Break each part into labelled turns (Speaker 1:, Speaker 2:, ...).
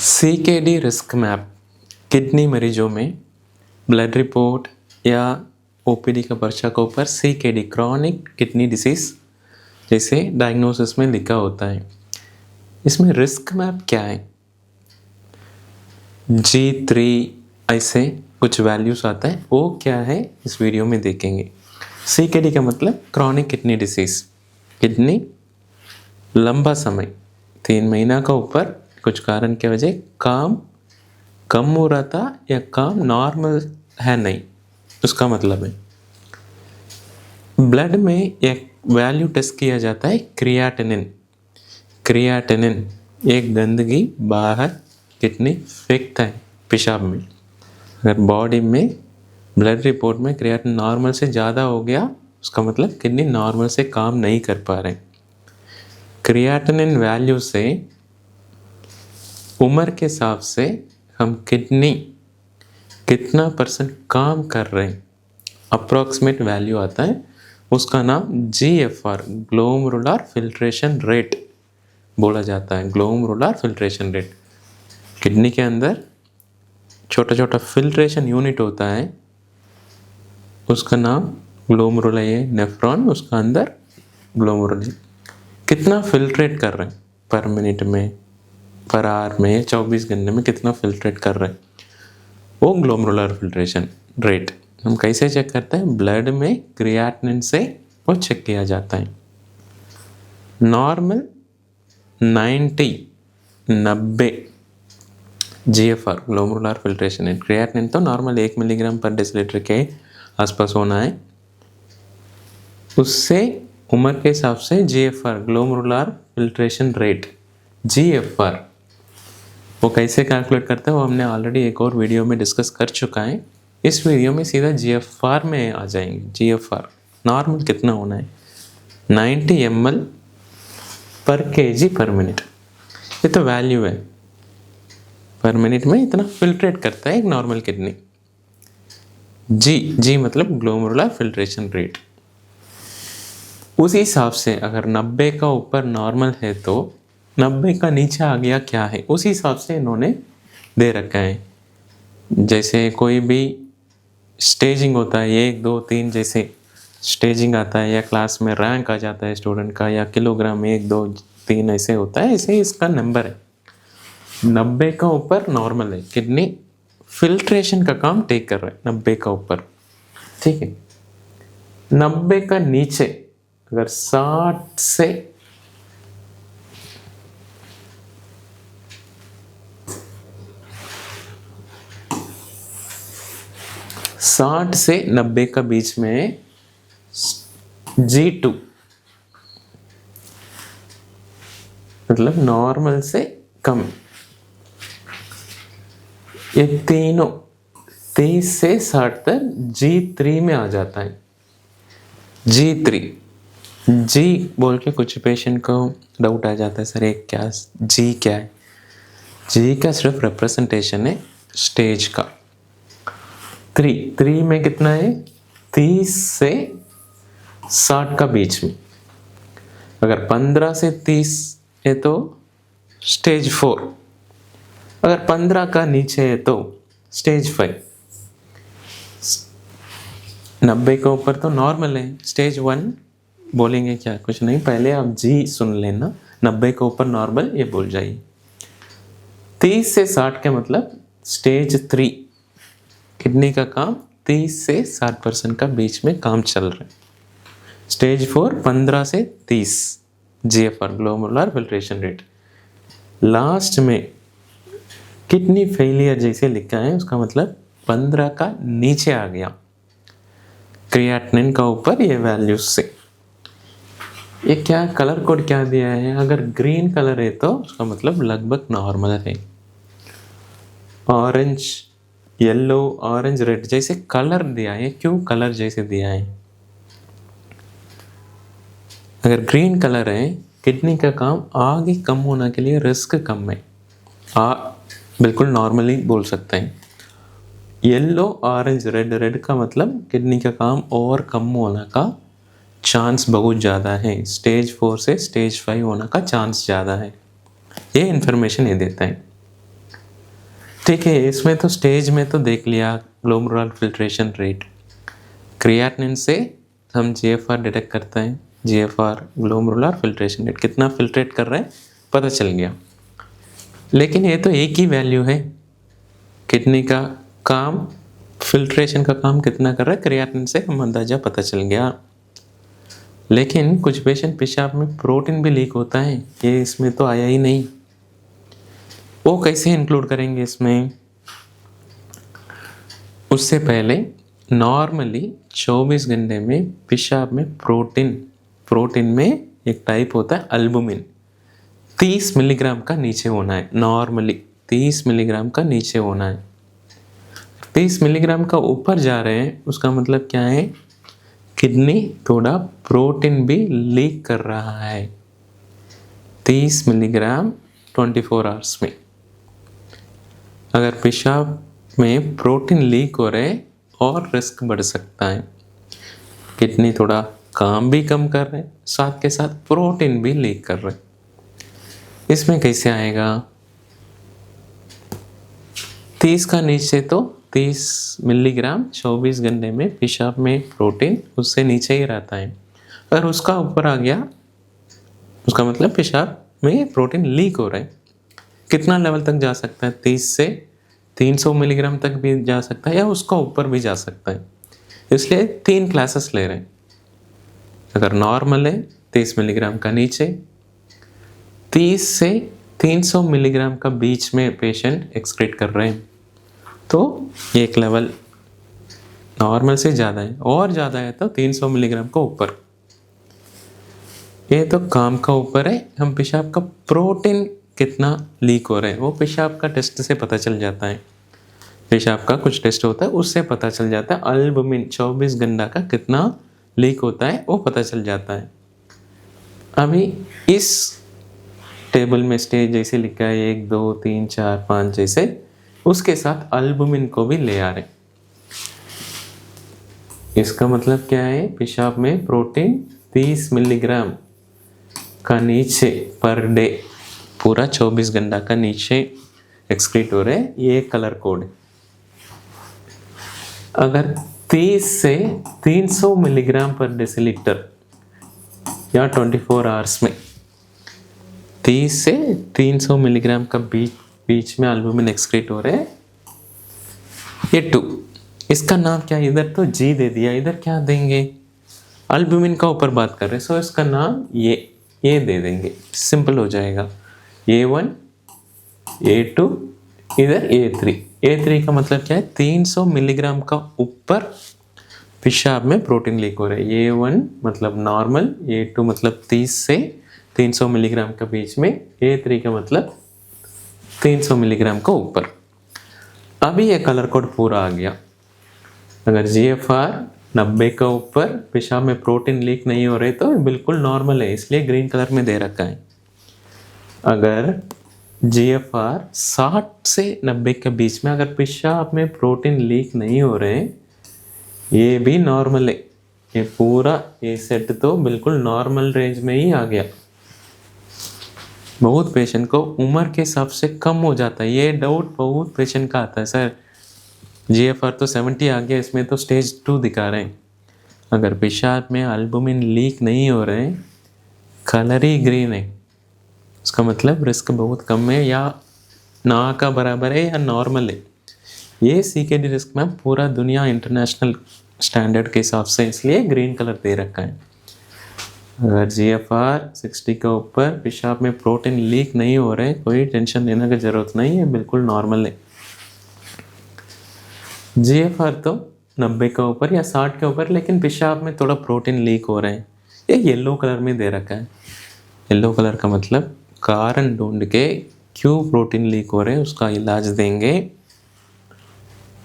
Speaker 1: CKD risk map kidney मरीजों में blood report या ओपीडी का पर्चा के ऊपर सीकेडी क्रॉनिक किडनी डिसीज जैसे डायग्नोसिस में लिखा होता है। इसमें रिस्क मैप क्या है? G3 ऐसे कुछ वैल्यूज आता है, वो क्या है इस वीडियो में देखेंगे। सीकेडी का मतलब क्रॉनिक किडनी डिसीज, किडनी लंबा समय 3 महीना का ऊपर कुछ कारण के वजह काम कम हो रहा था या काम नॉर्मल है नहीं, उसका मतलब है। ब्लड में एक वैल्यू टेस्ट किया जाता है क्रियाटिनिन। क्रियाटिनिन एक गंदगी बाहर किडनी फेंकता है पेशाब में। अगर बॉडी में ब्लड रिपोर्ट में क्रियाटिनिन नॉर्मल से ज़्यादा हो गया, उसका मतलब किडनी नॉर्मल से काम नहीं कर पा रहे। क्रियाटिनिन वैल्यू से उम्र के हिसाब से हम किडनी कितना % काम कर रहे हैं अप्रॉक्सीमेट वैल्यू आता है, उसका नाम GFR ग्लोमेरुलर फिल्ट्रेशन रेट बोला जाता है। ग्लोमेरुलर फिल्ट्रेशन रेट, किडनी के अंदर छोटा छोटा फिल्ट्रेशन यूनिट होता है, उसका नाम ग्लोमेरुला है। नेफ्रॉन उसका अंदर ग्लोमेरुला कितना फिल्ट्रेट कर रहे हैं पर मिनट में, पर आवर में, 24 घंटे में कितना फिल्ट्रेट कर रहे हैं, वो ग्लोमेरुलर फिल्ट्रेशन रेट हम कैसे चेक करते हैं? ब्लड में क्रियाटिनिन से वो चेक किया जाता है। Normal 90 GFR glomerular filtration rate. Creatinine तो नॉर्मल 1 मिलीग्राम पर डेसीलीटर के आसपास होना है। उससे उम्र के हिसाब से GFR glomerular filtration rate GFR वो कैसे कैलकुलेट करते हैं, वो हमने ऑलरेडी एक और वीडियो में डिस्कस कर चुका है। इस वीडियो में सीधा GFR में आ जाएंगे। GFR नॉर्मल कितना होना है? 90 ml पर kg पर मिनट। ये तो वैल्यू है, पर मिनट में इतना फिल्ट्रेट करता है एक नॉर्मल किडनी। G मतलब ग्लोमेरुलर फिल्ट्रेशन रेट। उसी हिसाब से अगर 90 का ऊपर नॉर्मल है तो 90 का नीचे आ गया क्या है, उसी हिसाब से इन्होंने दे रखा है। जैसे कोई भी स्टेजिंग होता है 1 2 3 जैसे स्टेजिंग आता है, या क्लास में रैंक आ जाता है स्टूडेंट का, या किलोग्राम 1 2 3 ऐसे होता है, ऐसे ही इसका नंबर है। 90 का ऊपर नॉर्मल है, किडनी फिल्ट्रेशन का काम टेक कर रहा है 90 का ऊपर, ठीक है। 90 का नीचे अगर 60 से 90 का बीच में G2 मतलब नॉर्मल से कम, ये तीनों 30 से 60 तक G3 में आ जाता है। G3 G बोल के कुछ पेशेंट को डाउट आ जाता है, सर एक क्या G क्या है? G का सिर्फ रिप्रेजेंटेशन है स्टेज का। 3 में कितना है? 30 से 60 का बीच में। अगर 15 से 30 है तो स्टेज 4, अगर 15 का नीचे है तो स्टेज 5। 90 के ऊपर तो नॉर्मल है, स्टेज 1 बोलेंगे क्या? कुछ नहीं, पहले आप G सुन लेना। 90 के ऊपर नॉर्मल ये बोल जाइए। 30 से 60 के मतलब स्टेज 3, किडनी का काम 30 से 60% का बीच में काम चल रहा है। स्टेज 4 15 से 30 GFR glomerular filtration rate. Last में किडनी फेलियर जैसे लिखा है, उसका मतलब 15 का नीचे आ गया क्रियाटिनिन का ऊपर ये वैल्यूज से। ये क्या कलर कोड क्या दिया है? अगर ग्रीन कलर है तो उसका मतलब लगभग नॉर्मल है। ऑरेंज, येलो, ऑरेंज, रेड जैसे कलर दिया है। क्यों कलर जैसे दिया है? अगर ग्रीन कलर है, किडनी का काम आगे कम होने के लिए रिस्क कम है, बिल्कुल नॉर्मली बोल सकते हैं। येलो, ऑरेंज, रेड का मतलब किडनी का काम और कम होने का चांस बहुत ज़्यादा है। स्टेज 4 से स्टेज 5 होने का चांस ज़्यादा है। ये इन्फॉर्मेशन ये देता है। ठीक है, इसमें तो स्टेज में तो देख लिया ग्लोमेरुलर फिल्ट्रेशन रेट। क्रिएटिनिन से हम जीएफआर डिटेक्ट करते हैं, जीएफआर ग्लोमेरुलर फिल्ट्रेशन रेट कितना फिल्ट्रेट कर रहे हैं पता चल गया। लेकिन ये तो एक ही वैल्यू है, किडनी का काम, फिल्ट्रेशन का काम कितना कर रहा है क्रिएटिनिन से हम अंदाजा पता चल गया। लेकिन कुछ पेशेंट पेशाब में प्रोटीन भी लीक होता है, ये इसमें तो आया ही नहीं, वो कैसे इंक्लूड करेंगे इसमें? उससे पहले नॉर्मली 24 घंटे में पेशाब में प्रोटीन में एक टाइप होता है अल्बुमिन, 30 मिलीग्राम का नीचे होना है। नॉर्मली 30 मिलीग्राम का नीचे होना है। 30 मिलीग्राम का ऊपर जा रहे हैं उसका मतलब क्या है? किडनी थोड़ा प्रोटीन भी लीक कर रहा है। 30 मिलीग्राम 24 आवर्स में अगर पेशाब में प्रोटीन लीक हो रहे और रिस्क बढ़ सकता है। किडनी थोड़ा काम भी कम कर रहे, साथ के साथ प्रोटीन भी लीक कर रहे। इसमें कैसे आएगा? 30 का नीचे तो 30 मिलीग्राम 24 घंटे में पेशाब में प्रोटीन उससे नीचे ही रहता है। अगर उसका ऊपर आ गया उसका मतलब पेशाब में प्रोटीन लीक हो रहा है। कितना लेवल तक जा सकता है? 30 से 300 मिलीग्राम तक भी जा सकता है या उसका ऊपर भी जा सकता है। इसलिए 3 क्लासेस ले रहे हैं। अगर नॉर्मल है 30 मिलीग्राम का नीचे, 30 से 300 मिलीग्राम का बीच में पेशेंट एक्सक्रीट कर रहे हैं तो एक लेवल नॉर्मल से ज़्यादा है, और ज़्यादा है तो 300 मिलीग्राम का ऊपर। ये तो काम का ऊपर है। हम पेशाब का प्रोटीन कितना लीक हो रहा है वो पेशाब का टेस्ट से पता चल जाता है। पेशाब का कुछ टेस्ट होता है उससे पता चल जाता है। अल्बुमिन 24 घंटा का कितना लीक होता है वो पता चल जाता है। अभी इस टेबल में स्टेज जैसे लिखा है 1 2 3 4 5 जैसे, उसके साथ अल्बुमिन को भी ले आ रहे। इसका मतलब क्या है? पेशाब में प्रोटीन 30 मिलीग्राम का नीचे पर डे पूरा 24 घंटा का नीचे एक्सक्रीट हो रहे, ये कलर कोड। अगर 30 से 300 मिलीग्राम पर डेसीलीटर या 24 आवर्स में 30 से 300 मिलीग्राम का बीच में अल्बुमिन एक्सक्रीट हो रहे, ये 2। इसका नाम क्या? इधर तो जी दे दिया, इधर क्या देंगे? अल्बुमिन का ऊपर बात कर रहे हैं, सो इसका नाम ये दे देंगे, सिंपल हो जाएगा। A1 A2 इधर A3। A3 का मतलब क्या है? 300 मिलीग्राम का ऊपर पेशाब में प्रोटीन लीक हो रहा है। A1 मतलब नॉर्मल, A2 मतलब 30 से 300 मिलीग्राम के बीच में, A3 का मतलब 300 मिलीग्राम का ऊपर। अभी ये कलर कोड पूरा आ गया। अगर GFR 90 का ऊपर पेशाब में प्रोटीन लीक नहीं हो रहे तो बिल्कुल नॉर्मल है, इसलिए ग्रीन कलर में दे रखा है। अगर GFR 60 से 90 के बीच में अगर पेशाब में प्रोटीन लीक नहीं हो रहे, ये भी नॉर्मल है। ये पूरा ये सेट तो बिल्कुल नॉर्मल रेंज में ही आ गया। बहुत पेशेंट को उम्र के हिसाब से कम हो जाता है, ये डाउट बहुत पेशेंट का आता है, सर GFR तो 70 आ गया, इसमें तो स्टेज 2 दिखा रहे हैं। अगर पेशाब में अल्बुमिन लीक नहीं हो रहे, कलर ही ग्रीन है, उसका मतलब रिस्क बहुत कम है या ना का बराबर है या नॉर्मल है। ये CKD रिस्क में पूरा दुनिया इंटरनेशनल स्टैंडर्ड के हिसाब से, इसलिए ग्रीन कलर दे रखा है। अगर GFR 60 के ऊपर पेशाब में प्रोटीन लीक नहीं हो रहे, कोई टेंशन लेने की ज़रूरत नहीं है, बिल्कुल नॉर्मल है। GFR तो 90 के ऊपर या 60 के ऊपर, लेकिन पेशाब में थोड़ा प्रोटीन लीक हो रहे हैं, ये येलो कलर में दे रखा है। येलो कलर का मतलब कारण ढूंढ के क्यों प्रोटीन लीक हो रहे हैं उसका इलाज देंगे।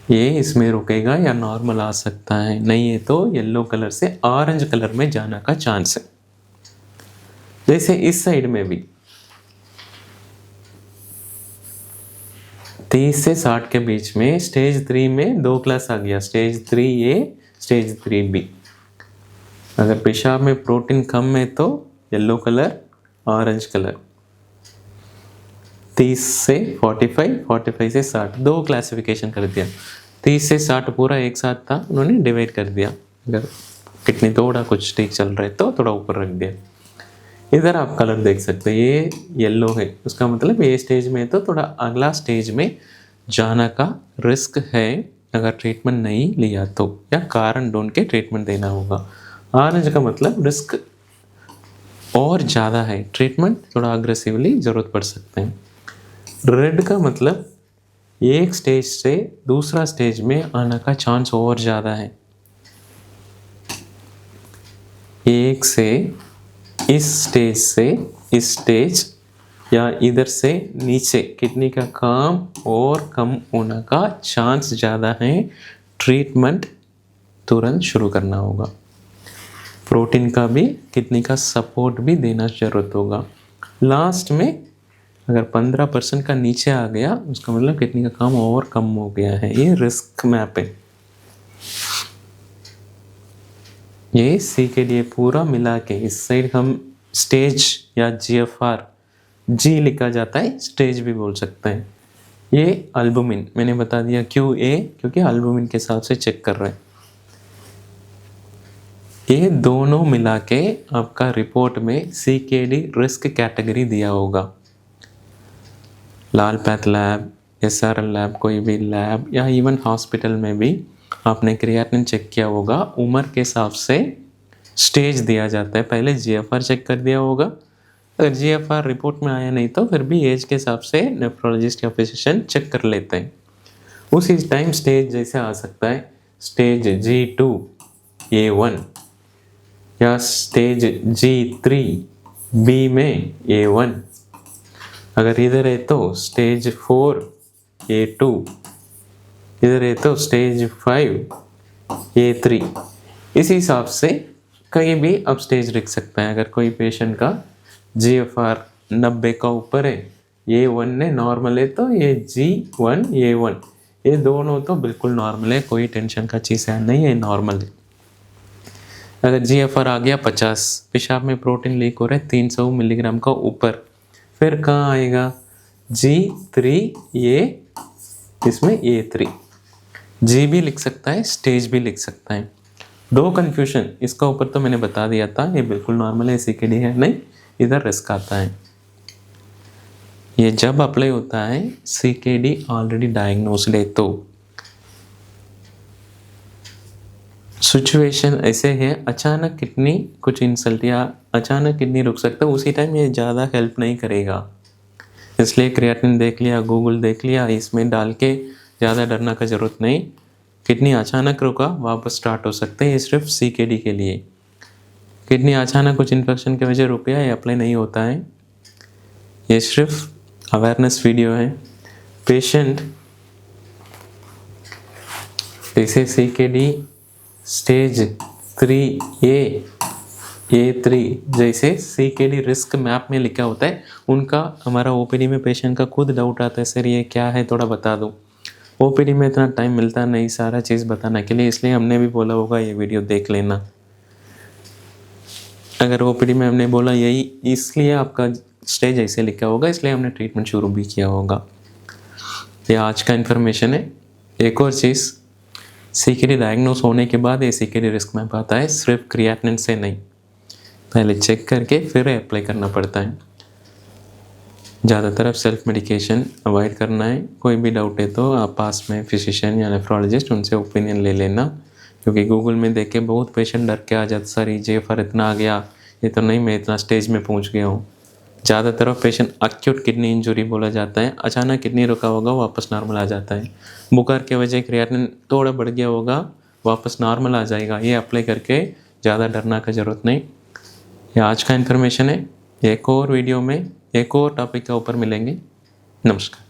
Speaker 1: ये इसमें रुकेगा या नॉर्मल आ सकता है, नहीं है तो येलो कलर से ऑरेंज कलर में जाने का चांस है। जैसे इस साइड में भी 30 से 60 के बीच में स्टेज 3 में 2 क्लास आ गया, स्टेज 3A स्टेज 3B। अगर पेशाब में प्रोटीन कम है तो येलो कलर, ऑरेंज कलर। 30 से 45, 45 से 60, दो क्लासिफिकेशन कर दिया। 30 से 60 पूरा एक साथ था, उन्होंने डिवाइड कर दिया। अगर किडनी थोड़ा कुछ ठीक चल रहा है तो थोड़ा ऊपर रख दिया। इधर आप कलर देख सकते हैं, ये येलो है, उसका मतलब ये स्टेज में है तो थोड़ा अगला स्टेज में जाने का रिस्क है अगर ट्रीटमेंट नहीं लिया तो, या कारण ढूंढ के ट्रीटमेंट देना होगा। ऑरेंज का मतलब रिस्क और ज़्यादा है, ट्रीटमेंट थोड़ा अग्रेसिवली ज़रूरत पड़ सकते हैं। रेड का मतलब एक स्टेज से दूसरा स्टेज में आने का चांस और ज़्यादा है। एक से इस स्टेज से इस स्टेज या इधर से नीचे किडनी का काम और कम होने का चांस ज़्यादा है, ट्रीटमेंट तुरंत शुरू करना होगा। प्रोटीन का भी किडनी का सपोर्ट भी देना ज़रूरत होगा। लास्ट में अगर 15% का नीचे आ गया उसका मतलब किडनी का काम और कम हो गया है। ये रिस्क मैप है। ये सी के लिए पूरा मिला के इस साइड हम स्टेज या GFR, जी लिखा जाता है, स्टेज भी बोल सकते हैं। ये एल्बुमिन मैंने बता दिया QA, क्योंकि एल्बुमिन के हिसाब से चेक कर रहे हैं। ये दोनों मिला के आपका रिपोर्ट में CKD रिस्क कैटेगरी दिया होगा। लाल पैथ लैब, SRL लैब, कोई भी लैब या इवन हॉस्पिटल में भी आपने क्रिएटिनिन चेक किया होगा, उम्र के हिसाब से स्टेज दिया जाता है। पहले GFR चेक कर दिया होगा, अगर GFR रिपोर्ट में आया नहीं तो फिर भी एज के हिसाब से नेफ्रोलॉजिस्ट या फिजिशियन चेक कर लेते हैं। उसी टाइम स्टेज जैसे आ सकता है स्टेज G2 A1 या स्टेज G3 B में A1, अगर इधर है तो स्टेज 4 A2, इधर है तो स्टेज 5 A3। इसी हिसाब से कहीं भी अब स्टेज लिख सकते हैं। अगर कोई पेशेंट का GFR 90 का ऊपर है, A1 ने नॉर्मल है तो ये G1 A1 ये दोनों तो बिल्कुल नॉर्मल है, कोई टेंशन का चीज़ है नहीं, है नॉर्मल है। अगर GFR आ गया 50, पेशाब में प्रोटीन लीक हो रहा है 300 मिलीग्राम का ऊपर, फिर कहाँ आएगा G3 ये, इसमें A3, G भी लिख सकता है, स्टेज भी लिख सकता है। दो कन्फ्यूजन, इसका ऊपर तो मैंने बता दिया था, ये बिल्कुल नॉर्मल है, CKD है नहीं, इधर रिस्क आता है। ये जब अप्लाई होता है CKD ऑलरेडी डायग्नोस्ड है तो सिचुएशन ऐसे है, अचानक किडनी कुछ इंसल्ट या अचानक किडनी रुक सकता है, उसी टाइम ये ज़्यादा हेल्प नहीं करेगा। इसलिए क्रिएटिनिन देख लिया, गूगल देख लिया, इसमें डाल के ज़्यादा डरना का ज़रूरत नहीं। किडनी अचानक रुका वापस स्टार्ट हो सकते हैं, ये सिर्फ CKD के लिए। किडनी अचानक कुछ इन्फेक्शन की वजह रुक गया, ये अप्लाई नहीं होता है, ये सिर्फ अवेयरनेस वीडियो है। पेशेंट जैसे CKD स्टेज 3A A3 जैसे CKD रिस्क मैप में लिखा होता है, उनका हमारा OPD में पेशेंट का खुद डाउट आता है, सर ये क्या है थोड़ा बता दो। OPD में इतना टाइम मिलता नहीं सारा चीज़ बताने के लिए, इसलिए हमने भी बोला होगा ये वीडियो देख लेना। अगर OPD में हमने बोला यही, इसलिए आपका स्टेज ऐसे लिखा होगा, इसलिए हमने ट्रीटमेंट शुरू भी किया होगा। ये आज का इन्फॉर्मेशन है। एक और चीज़, CKD डायग्नोस होने के बाद ये CKD रिस्क मैप आता है, सिर्फ क्रिएटिनिन से नहीं, पहले चेक करके फिर अप्लाई करना पड़ता है। ज़्यादातर सेल्फ मेडिकेशन अवॉइड करना है। कोई भी डाउट है तो आप पास में फिजिशियन या नेफ्रोलॉजिस्ट उनसे ओपिनियन ले लेना, क्योंकि गूगल में देख के बहुत पेशेंट डर के आ जाते, सर GFR इतना आ गया, ये तो नहीं, मैं इतना स्टेज में पहुंच गया हूँ। ज़्यादातर पेशेंट एक्यूट किडनी इंजरी बोला जाता है, अचानक किडनी रुका होगा वापस नॉर्मल आ जाता है। बुखार के वजह क्रिएटिनिन थोड़ा बढ़ गया होगा, वापस नॉर्मल आ जाएगा। ये अप्लाई करके ज़्यादा डरना का ज़रूरत नहीं। ये आज का इन्फॉर्मेशन है। एक और वीडियो में एक और टॉपिक के ऊपर मिलेंगे। नमस्कार।